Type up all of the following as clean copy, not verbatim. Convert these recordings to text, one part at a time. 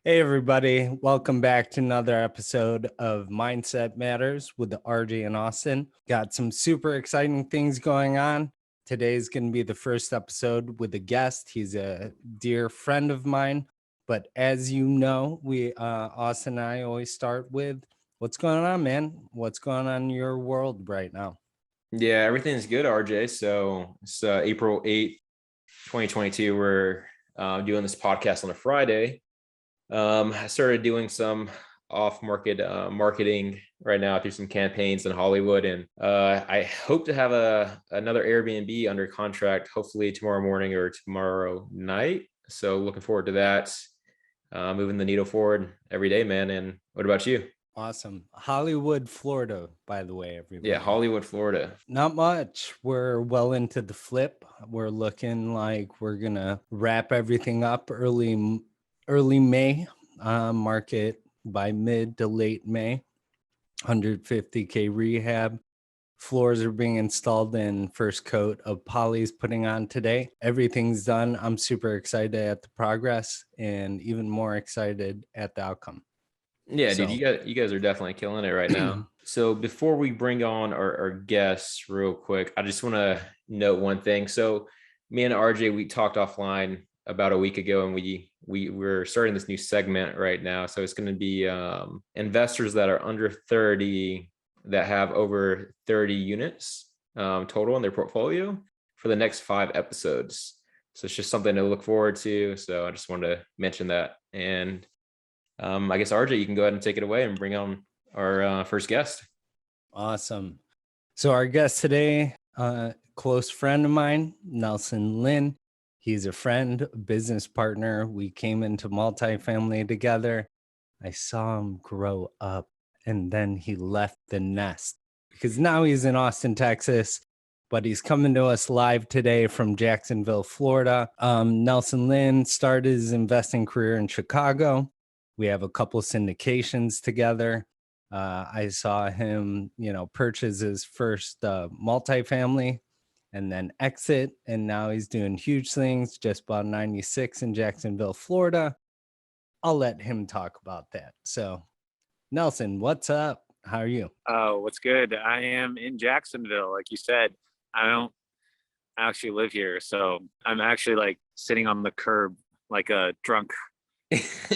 Hey, everybody. Welcome back to another episode of Mindset Matters with the RJ and Austin. Got some super exciting things going on. Today's going to be the first episode with a guest. He's a dear friend of mine. But as you know, Austin and I always start with what's going on, man? What's going on in your world right now? Yeah, everything's good, RJ. So it's April 8th, 2022. We're doing this podcast on a Friday. I started doing some off-market marketing right now through some campaigns in Hollywood, and I hope to have another Airbnb under contract, hopefully tomorrow morning or tomorrow night. So looking forward to that. Moving the needle forward every day, man. And what about you? Awesome. Hollywood, Florida, by the way, everybody. Yeah, Hollywood, Florida. Not much. We're well into the flip. We're looking like we're going to wrap everything up early May, market by mid to late May. 150K rehab. Floors are being installed and first coat of poly's putting on today. Everything's done. I'm super excited at the progress and even more excited at the outcome. Yeah, dude, you guys are definitely killing it right now. So before we bring on our guests real quick, I just want to note one thing. So me and RJ, we talked offline about a week ago, and we're starting this new segment right now. So it's going to be investors that are under 30 that have over 30 units total in their portfolio for the next 5 episodes. So it's just something to look forward to. So I just wanted to mention that. And I guess RJ, you can go ahead and take it away and bring on our first guest. Awesome. So our guest today, close friend of mine, Nelson Lin. He's a friend, business partner. We came into multifamily together. I saw him grow up, and then he left the nest because now he's in Austin, Texas, but he's coming to us live today from Jacksonville, Florida. Nelson Lin started his investing career in Chicago. We have a couple syndications together. I saw him, purchase his first multifamily and then exit. And now he's doing huge things, just bought 96 in Jacksonville, Florida. I'll let him talk about that. So, Nelson, what's up? How are you? Oh, what's good? I am in Jacksonville. Like you said, I don't actually live here. So I'm actually like sitting on the curb like a drunk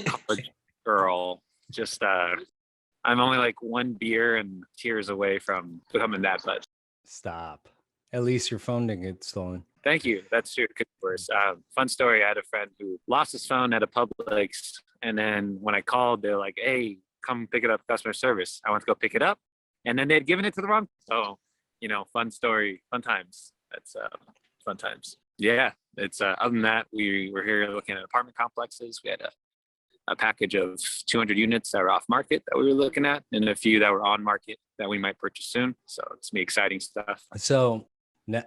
college girl. Just I'm only like one beer and tears away from becoming that much. Stop. At least your phone didn't get stolen. Thank you. That's true. Worse. Fun story. I had a friend who lost his phone at a Publix, and then when I called, they're like, "Hey, come pick it up, customer service." I went to go pick it up, and then they'd given it to the wrong. So, fun story, fun times. That's fun times. Yeah. It's other than that, we were here looking at apartment complexes. We had a package of 200 units that were off market that we were looking at, and a few that were on market that we might purchase soon. So it's gonna be exciting stuff. So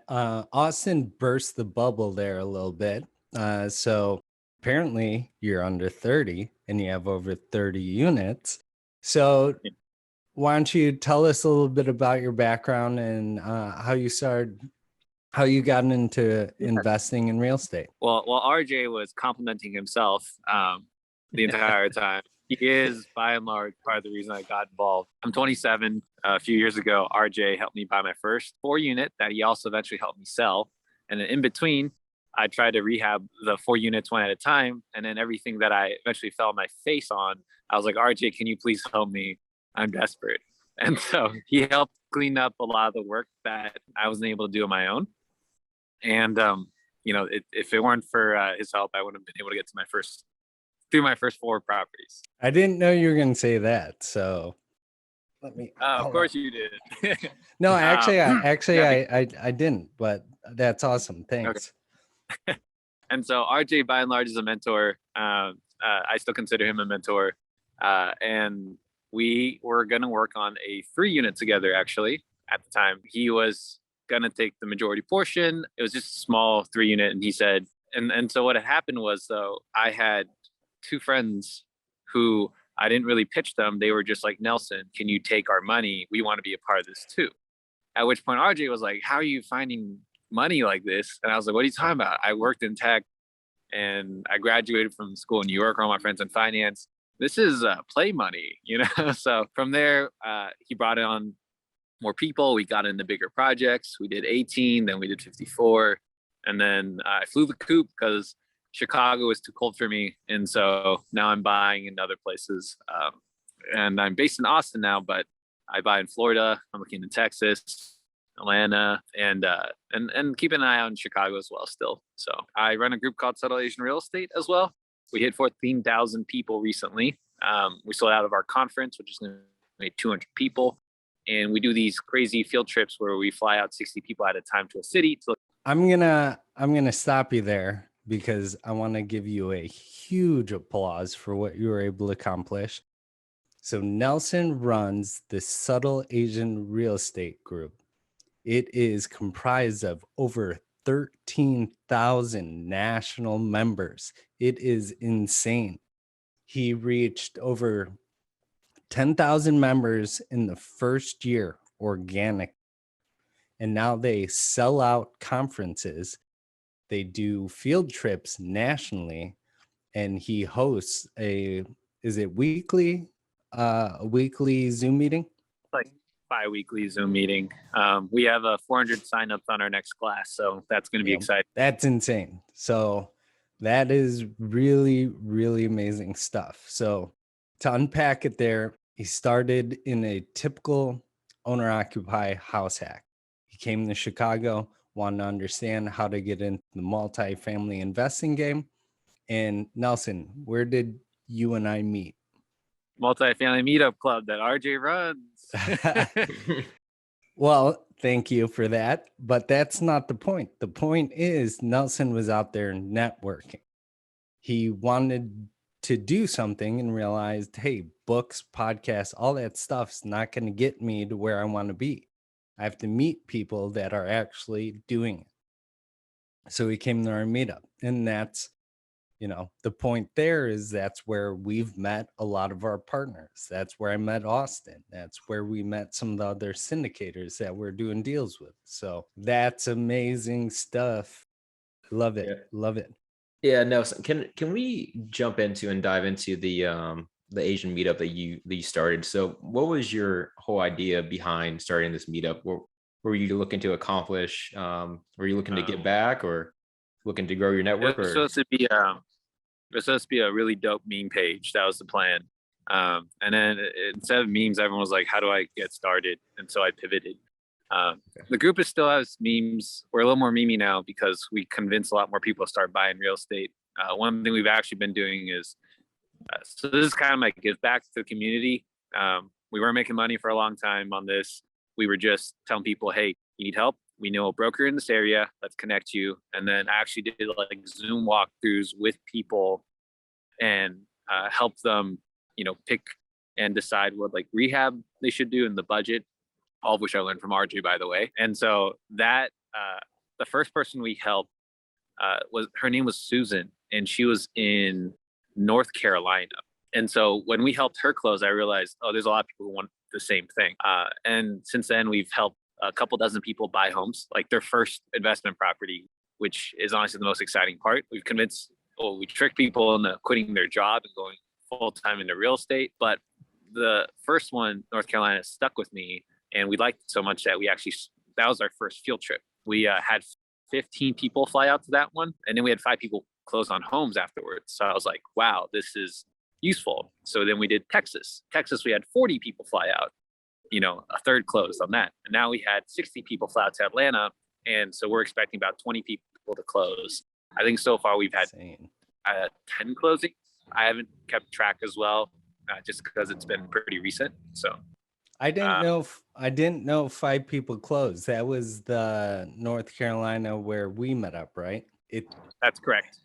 Austin burst the bubble there a little bit. So apparently you're under 30 and you have over 30 units. So why don't you tell us a little bit about your background and how you got into investing in real estate? Well, RJ was complimenting himself the entire time. He is, by and large, part of the reason I got involved. I'm 27. A few years ago, RJ helped me buy my first 4 unit that he also eventually helped me sell. And then in between, I tried to rehab the 4 units one at a time. And then everything that I eventually fell on my face on, I was like, RJ, can you please help me? I'm desperate. And so he helped clean up a lot of the work that I wasn't able to do on my own. And, if it weren't for his help, I wouldn't have been able to get to my first 4 properties. I didn't know you were going to say that. So let me. Of course you did. No, I didn't, but that's awesome. Thanks. Okay. And so RJ, by and large, is a mentor. I still consider him a mentor. And we were going to work on a 3 unit together, actually, at the time. He was going to take the majority portion. It was just a small 3 unit. And he said, and so what had happened was, though, I had 2 friends who I didn't really pitch them. They were just like, Nelson, can you take our money? We want to be a part of this too. At which point RJ was like, how are you finding money like this? And I was like, what are you talking about? I worked in tech and I graduated from school in New York, all my friends in finance. this is play money, So from there, he brought on more people. We got into bigger projects. We did 18, then we did 54. And then I flew the coop because Chicago was too cold for me. And so now I'm buying in other places. And I'm based in Austin now, but I buy in Florida. I'm looking in Texas, Atlanta, and keep an eye on Chicago as well still. So I run a group called Subtle Asian Real Estate as well. We hit 14,000 people recently. We sold out of our conference, which is going to be 200 people. And we do these crazy field trips where we fly out 60 people at a time to a city. I'm gonna stop you there because I want to give you a huge applause for what you were able to accomplish. So Nelson runs the Subtle Asian Real Estate Group. It is comprised of over 13,000 national members. It is insane. He reached over 10,000 members in the first year organic. And now they sell out conferences. They do field trips nationally. And he hosts a weekly Zoom meeting? Like bi-weekly Zoom meeting. We have 400 signups on our next class. So that's going to be exciting. That's insane. So that is really, really amazing stuff. So to unpack it there, he started in a typical owner-occupied house hack. He came to Chicago, wanted to understand how to get into the multifamily investing game. And Nelson, where did you and I meet? Multifamily meetup club that RJ runs. Well, thank you for that. But that's not the point. The point is Nelson was out there networking. He wanted to do something and realized, hey, books, podcasts, all that stuff's not going to get me to where I want to be. I have to meet people that are actually doing it. So he came to our meetup. And that's, the point there is that's where we've met a lot of our partners. That's where I met Austin. That's where we met some of the other syndicators that we're doing deals with. So that's amazing stuff. Love it. Yeah. Love it. Yeah, Nelson, can we jump into and dive into the Asian meetup that you started? So what was your whole idea behind starting this meetup? What were you looking to accomplish? Were you looking to get back or looking to grow your network? It was supposed to be a really dope meme page. That was the plan. And then instead of memes, everyone was like, how do I get started? And so I pivoted. The group still has memes. We're a little more memey now because we convinced a lot more people to start buying real estate. One thing we've actually been doing is, so this is kind of my give back to the community. We weren't making money for a long time on this. We were just telling people, hey, you need help? We know a broker in this area. Let's connect you. And then I actually did like Zoom walkthroughs with people and help them, pick and decide what like rehab they should do in the budget, all of which I learned from RJ, by the way. And so that the first person we helped her name was Susan, and she was in North Carolina. And so when we helped her close, I realized, there's a lot of people who want the same thing. And since then, we've helped a couple dozen people buy homes, like their first investment property, which is honestly the most exciting part. We trick people into quitting their job and going full-time into real estate. But the first one, North Carolina, stuck with me. And we liked it so much that that was our first field trip. We had 15 people fly out to that one. And then we had 5 people close on homes afterwards. So I was like, wow, this is useful. So then we did Texas. We had 40 people fly out, a third closed on that. And now we had 60 people fly out to Atlanta. And so we're expecting about 20 people to close. I think so far we've had 10 closings. I haven't kept track as well, just because it's been pretty recent. So I didn't know 5 people closed. That was the North Carolina where we met up, right? That's correct.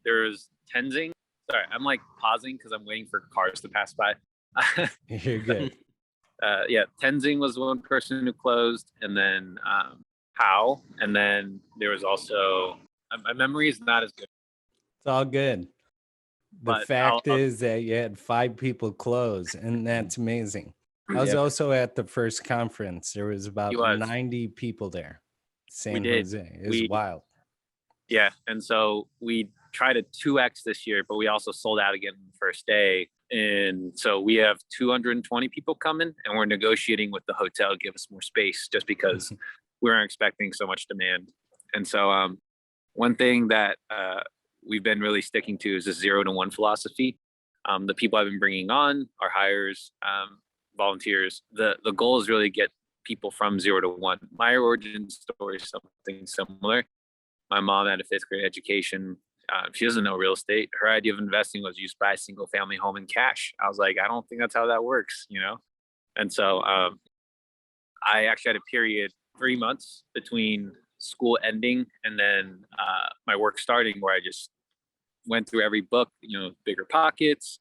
There's Tenzing. Sorry, I'm like pausing because I'm waiting for cars to pass by. You're good. Tenzing was one person who closed, and then How, and then there was also my memory is not as good. It's all good. The fact is that you had 5 people close, and that's amazing. I was also at the first conference. There was about 90 people there. San Jose. It was wild. Yeah. And so we tried a 2X this year, but we also sold out again the first day. And so we have 220 people coming, and we're negotiating with the hotel to give us more space just because we weren't expecting so much demand. And so one thing that we've been really sticking to is the 0 to 1 philosophy. The people I've been bringing on, our hires, volunteers, the goal is really get people from 0 to 1. My origin story is something similar. My mom had a 5th grade education. She doesn't know real estate. Her idea of investing was you just buy a single family home in cash. I was like, I don't think that's how that works, you know? And so I actually had a period, 3 months between school ending and then my work starting, where I just went through every book, you know, Bigger Pockets,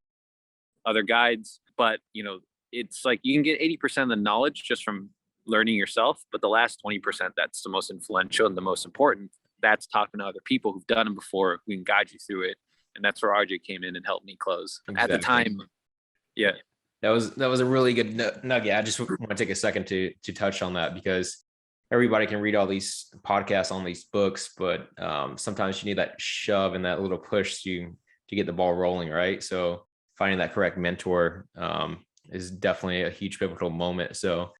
other guides. But, you know, it's like you can get 80% of the knowledge just from learning yourself, but the last 20%, that's the most influential and the most important. That's talking to other people who've done it before, who can guide you through it. And that's where RJ came in and helped me close. Exactly. At the time, yeah. That was a really good nugget. I just want to take a second to touch on that, because everybody can read all these podcasts on these books, but sometimes you need that shove and that little push to get the ball rolling, right? So finding that correct mentor is definitely a huge pivotal moment. So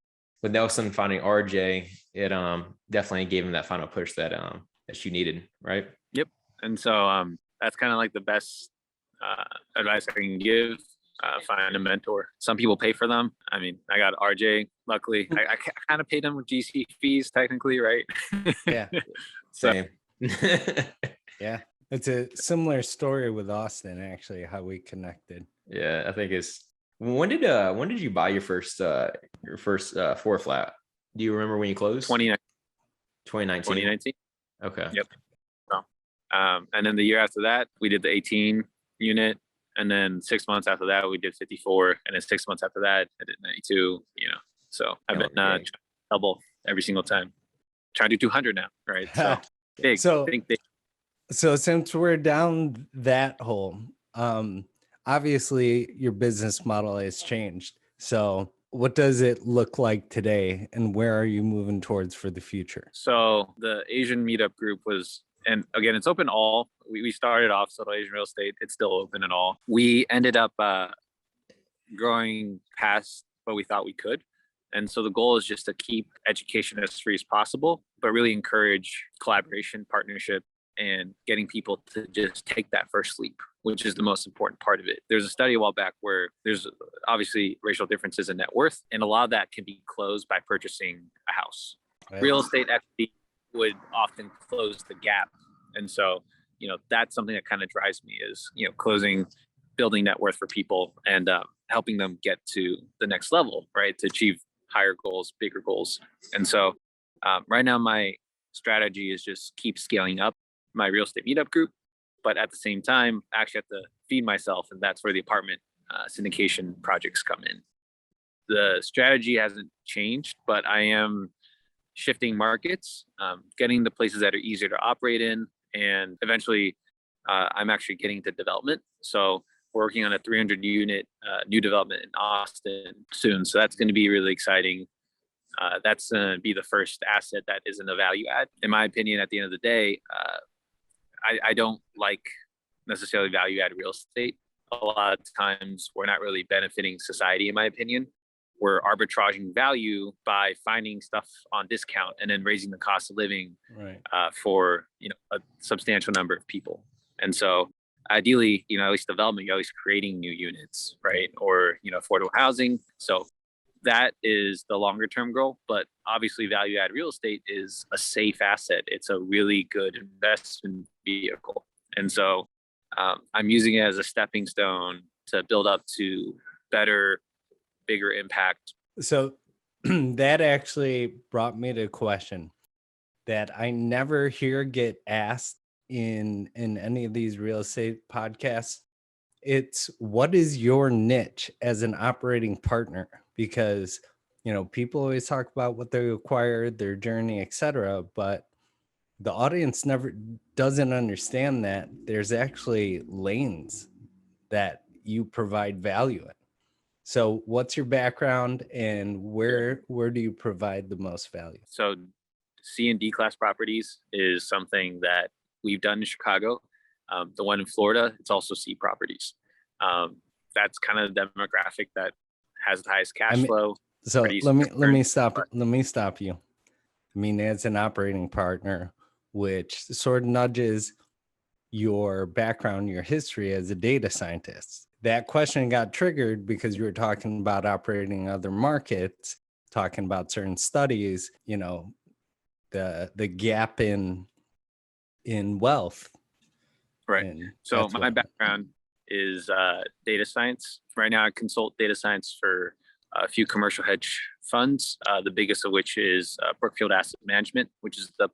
with Nelson finding RJ, it definitely gave him that final push that you needed, right? Yep. And so that's kind of like the best advice I can give. Find a mentor. Some people pay for them. I mean, I got RJ. Luckily, I kind of paid him with GC fees, technically, right? Yeah. Same. Yeah. It's a similar story with Austin, actually, how we connected. Yeah, I think it's when did you buy your first floor flat? Do you remember when you closed? 2019. Okay. Yep. So, and then the year after that, we did the 18 unit. And then 6 months after that, we did 54. And then 6 months after that, I did 92, you know. So I've been double every single time. Trying to do 200 now, right? So big. So since we're down that hole, obviously your business model has changed. So what does it look like today, and where are you moving towards for the future? So the Asian meetup group was, and again, it's open all. We started off Subtle Asian Real Estate. It's still open and all. We ended up growing past what we thought we could. And so the goal is just to keep education as free as possible, but really encourage collaboration, partnership, and getting people to just take that first leap, which is the most important part of it. There's a study a while back where there's obviously racial differences in net worth, and a lot of that can be closed by purchasing a house. Right. Real estate equity would often close the gap. And so, you know, that's something that kind of drives me is, you know, building net worth for people and helping them get to the next level, right? To achieve higher goals, bigger goals. And so right now, my strategy is just keep scaling up my real estate meetup group, but at the same time, I actually have to feed myself. And that's where the apartment syndication projects come in. The strategy hasn't changed, but I am shifting markets, getting the places that are easier to operate in. And eventually I'm actually getting to development. So we're working on a 300 unit new development in Austin soon. So that's going to be really exciting. That's going to be the first asset that isn't a value add. In my opinion, at the end of the day, I don't like necessarily value add real estate. A lot of times we're not really benefiting society, in my opinion. We're arbitraging value by finding stuff on discount and then raising the cost of living for, you know, a substantial number of people. And so ideally, you know, at least development, you're always creating new units, right? Or, you know, affordable housing. So that is the longer term goal. But obviously value add real estate is a safe asset. It's a really good investment vehicle. And so I'm using it as a stepping stone to build up to better, bigger impact. So that actually brought me to a question that I never hear get asked in any of these real estate podcasts. It's, what is your niche as an operating partner? Because, you know, people always talk about what they acquired, their journey, etc., but the audience never doesn't understand that there's actually lanes that you provide value in. So what's your background and where do you provide the most value? So C and D class properties is something that we've done in Chicago. The one in Florida, it's also C properties. that's kind of the demographic that has the highest cash flow. So let me stop you. I mean, as an operating partner, which sort of nudges your background, your history as a data scientist. That question got triggered because you were talking about operating other markets, talking about certain studies, you know, the gap in wealth. Right. So my background is data science. Right now I consult data science for a few commercial hedge funds, the biggest of which is Brookfield Asset Management, which is the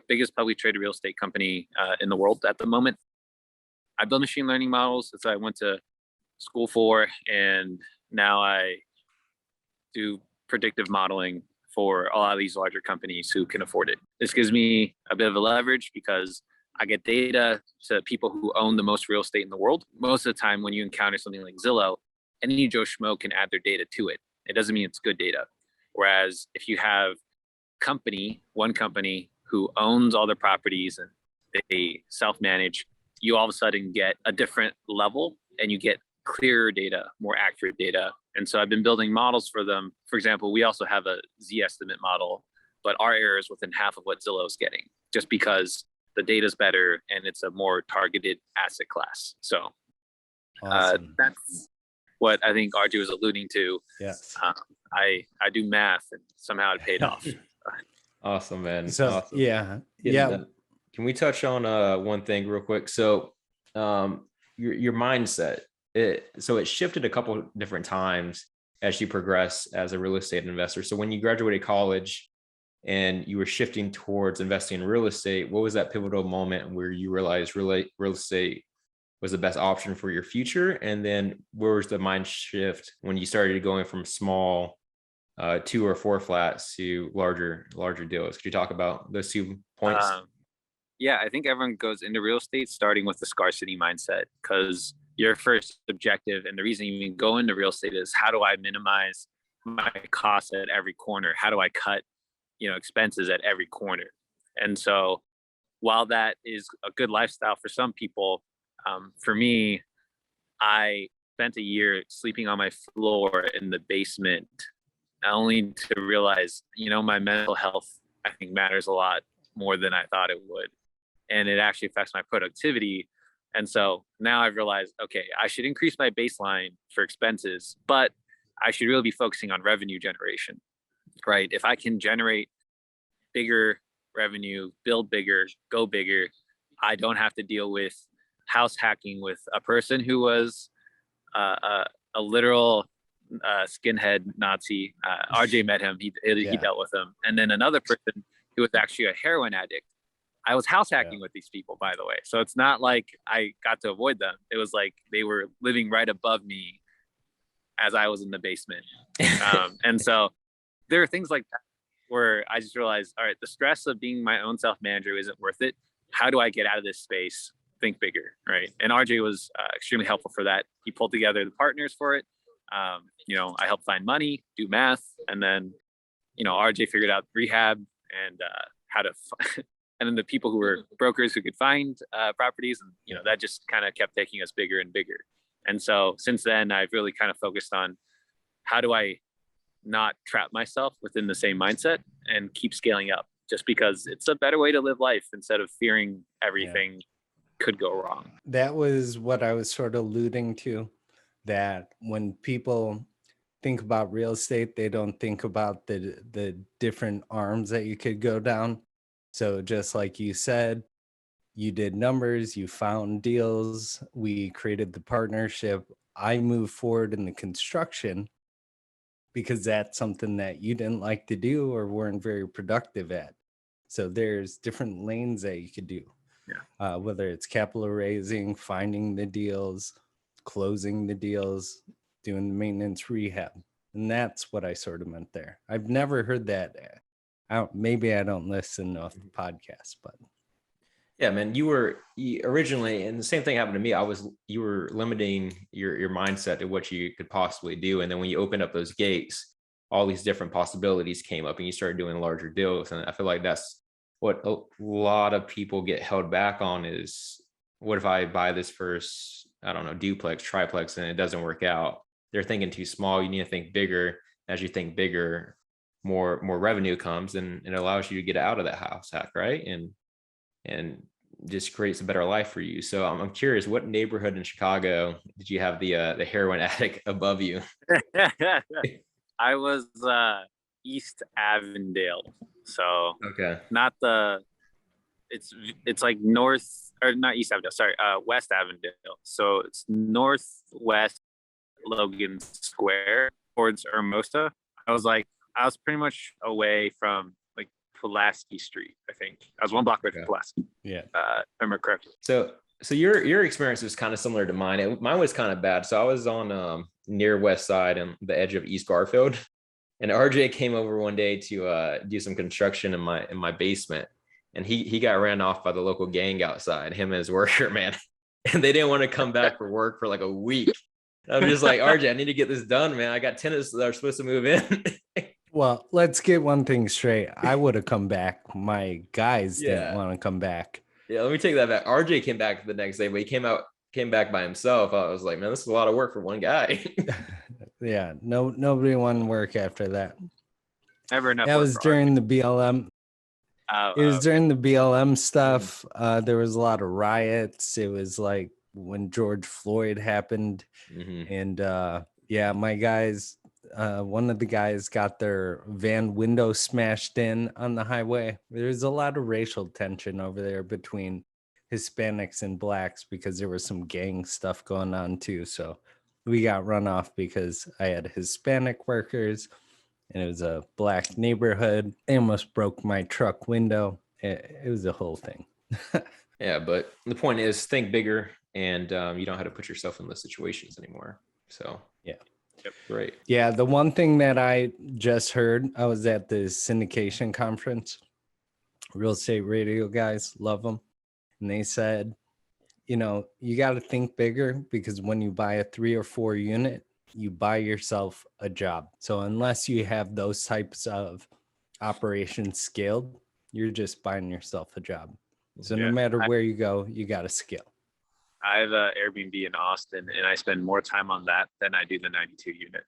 biggest publicly traded real estate company in the world at the moment. I build machine learning models. That's what I went to school for, and now I do predictive modeling for a lot of these larger companies who can afford it. This gives me a bit of a leverage because I get data to people who own the most real estate in the world. Most of the time when you encounter something like Zillow, any Joe Schmo can add their data to it. It doesn't mean it's good data. Whereas if you have one company who owns all their properties and they self-manage, you all of a sudden get a different level and you get clearer data, more accurate data. And so I've been building models for them. For example, we also have a Z estimate model, but our error is within half of what Zillow is getting, just because the data is better and it's a more targeted asset class. So awesome. That's what I think RJ was alluding to. Yes. I do math and somehow it paid off. Awesome, man. So awesome. yeah. Can we touch on one thing real quick? So your mindset, it shifted a couple different times as you progress as a real estate investor. So when you graduated college and you were shifting towards investing in real estate, what was that pivotal moment where you realized real estate was the best option for your future? And then where was the mind shift when you started going from small 2 or 4 flats to larger deals? Could you talk about those 2 points? Yeah, I think everyone goes into real estate starting with the scarcity mindset, because your first objective and the reason you even go into real estate is, how do I minimize my costs at every corner? How do I cut, expenses at every corner? And so while that is a good lifestyle for some people, for me, I spent a year sleeping on my floor in the basement, only to realize, my mental health, I think, matters a lot more than I thought it would. And it actually affects my productivity. And so now I've realized, okay, I should increase my baseline for expenses, but I should really be focusing on revenue generation, right? If I can generate bigger revenue, build bigger, go bigger, I don't have to deal with house hacking with a person who was a literal skinhead Nazi. RJ met him, he dealt with him. And then another person who was actually a heroin addict. I was house hacking with these people, by the way. So it's not like I got to avoid them. It was like they were living right above me as I was in the basement. And so there are things like that where I just realized, all right, the stress of being my own self-manager isn't worth it. How do I get out of this space? Think bigger, right? And RJ was extremely helpful for that. He pulled together the partners for it. I helped find money, do math, and then, RJ figured out rehab and how to, and then the people who were brokers who could find properties, and that just kind of kept taking us bigger and bigger. And so since then, I've really kind of focused on how do I not trap myself within the same mindset and keep scaling up, just because it's a better way to live life instead of fearing everything could go wrong. That was what I was sort of alluding to, that when people think about real estate, they don't think about the different arms that you could go down. So just like you said, you did numbers, you found deals, we created the partnership. I moved forward in the construction because that's something that you didn't like to do or weren't very productive at. So there's different lanes that you could do. Whether it's capital raising, finding the deals, closing the deals, doing the maintenance rehab. And that's what I sort of meant there. I've never heard that. Maybe I don't listen off the podcast, but yeah, man, you originally, and the same thing happened to me. You were limiting your mindset to what you could possibly do. And then when you opened up those gates, all these different possibilities came up and you started doing larger deals. And I feel like that's what a lot of people get held back on is, what if I buy this first I don't know, duplex, triplex, and it doesn't work out. They're thinking too small. You need to think bigger. As you think bigger, more revenue comes, and it allows you to get out of that house hack, right? And just creates a better life for you. So I'm curious, what neighborhood in Chicago did you have the heroin addict above you? I was East Avondale, so Okay. not the. It's like north, or not East Avondale. Sorry, West Avondale. So it's northwest Logan Square towards Hermosa. I was pretty much away from like Pulaski Street. I think I was one block away from Pulaski. Yeah. If I remember correctly. So your experience was kind of similar to mine. Mine was kind of bad. So I was on near West Side and the edge of East Garfield, and RJ came over one day to do some construction in my basement, and he got ran off by the local gang outside, him and his worker, man, and they didn't want to come back for work for like a week. I'm just like, RJ, I need to get this done, man. I got tenants that are supposed to move in. Well, let's get one thing straight. I would have come back. My guys didn't want to come back. Yeah, let me take that back. RJ came back the next day, but he came back by himself. I was like, man, this is a lot of work for one guy. Yeah, nobody wanted to work after that. Never enough. That was during the BLM. It was during the BLM stuff. There was a lot of riots. It was like when George Floyd happened. And my guys, one of the guys got their van window smashed in on the highway. There's a lot of racial tension over there between Hispanics and blacks because there was some gang stuff going on too. So we got run off because I had Hispanic workers and it was a black neighborhood. They almost broke my truck window. It was a whole thing. Yeah, but the point is, think bigger, and you don't have to put yourself in those situations anymore. So yeah. Yep. Great. Yeah, the one thing that I just heard, I was at the syndication conference, real estate radio guys, love them. And they said, you got to think bigger because when you buy a 3 or 4 unit, you buy yourself a job. So unless you have those types of operations scaled, you're just buying yourself a job. So no matter where you go, you got to scale. I have an Airbnb in Austin, and I spend more time on that than I do the 92 unit.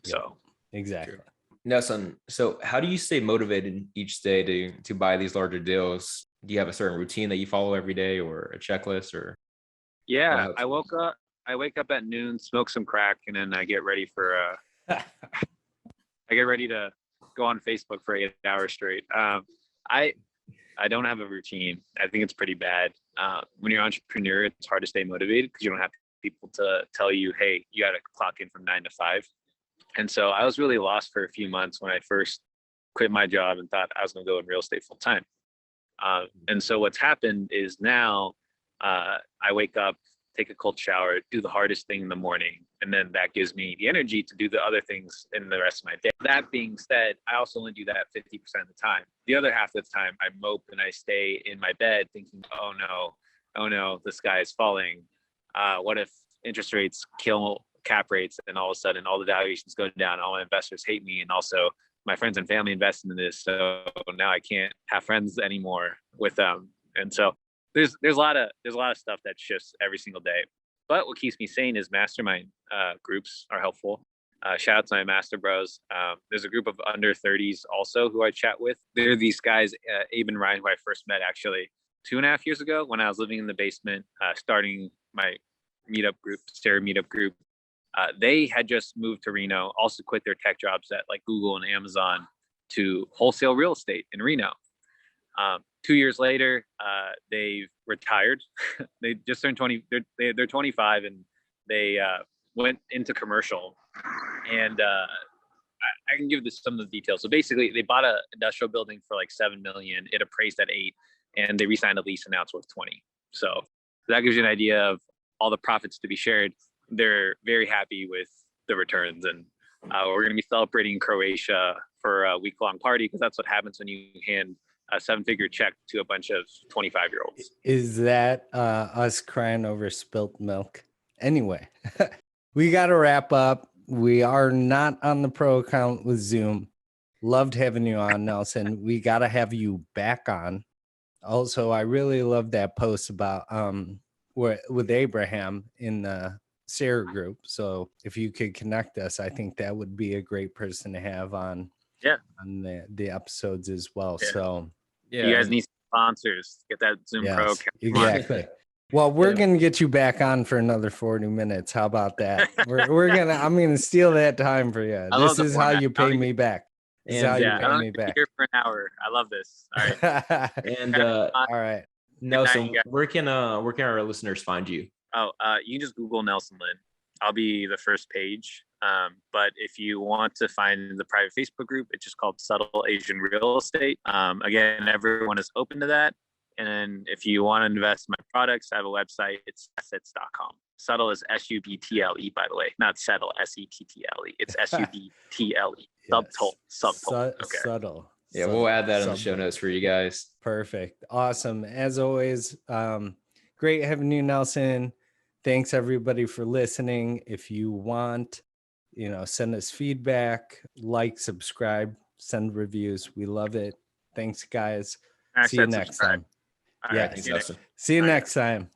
So exactly. Nelson, so how do you stay motivated each day to buy these larger deals? Do you have a certain routine that you follow every day, or a checklist, or? Yeah, I wake up at noon, smoke some crack, and then I get ready for I get ready to go on Facebook for 8 hours straight. I don't have a routine. I think it's pretty bad. When you're an entrepreneur, it's hard to stay motivated because you don't have people to tell you, hey, you got to clock in from 9 to 5. And so I was really lost for a few months when I first quit my job and thought I was going to go in real estate full time. And so what's happened is now I wake up, take a cold shower, do the hardest thing in the morning, and then that gives me the energy to do the other things in the rest of my day. That being said, I also only do that 50% of the time. The other half of the time, I mope and I stay in my bed thinking, oh no, the sky is falling. What if interest rates kill cap rates and all of a sudden all the valuations go down, all my investors hate me, and also my friends and family invest in this, so now I can't have friends anymore with them. And so there's a lot of stuff that shifts every single day. But what keeps me sane is mastermind groups are helpful. Shout out to my master bros. There's a group of under 30s also who I chat with. They're these guys, Abe and Ryan, who I first met actually 2.5 years ago when I was living in the basement, starting my meetup group, Sarah meetup group. They had just moved to Reno, also quit their tech jobs at like Google and Amazon to wholesale real estate in Reno. 2 years later, they've retired. They just turned 20. They're 25, and they went into commercial. And I can give some of the details. So basically, they bought an industrial building for like $7 million. It appraised at $8 million, and they re-signed a lease, and now it's worth $20 million. So that gives you an idea of all the profits to be shared. They're very happy with the returns, and we're going to be celebrating in Croatia for a week-long party because that's what happens when you hand a 7-figure check to a bunch of 25-year-olds. Is that us crying over spilt milk? Anyway, we got to wrap up. We are not on the pro account with Zoom. Loved having you on, Nelson. We got to have you back on. Also, I really love that post about with Abraham in the Sarah group. So if you could connect us, I think that would be a great person to have on the episodes as well. Yeah. So you guys need sponsors. Get that Zoom Pro. Exactly. Well, we're gonna get you back on for another 40 minutes. How about that? I'm gonna steal that time for you. This is how you pay me back. This is how you pay me back. Here for an hour. I love this. All right. And all right. Nelson, where can our listeners find you? You can just Google Nelson Lin. I'll be the first page. But if you want to find the private Facebook group, it's just called Subtle Asian Real Estate. Again, everyone is open to that. And then if you want to invest in my products, I have a website. It's assets.com. Subtle is SUBTLE, by the way, not settle, SETTLE. It's SUBTLE. Subtle. Okay. Subtle. Yeah, we'll add that in the show notes for you guys. Perfect. Awesome. As always, great having you, Nelson. Thanks everybody for listening. If you want, send us feedback, like, subscribe, send reviews. We love it. Thanks, guys. See you next time. All right, See you next time.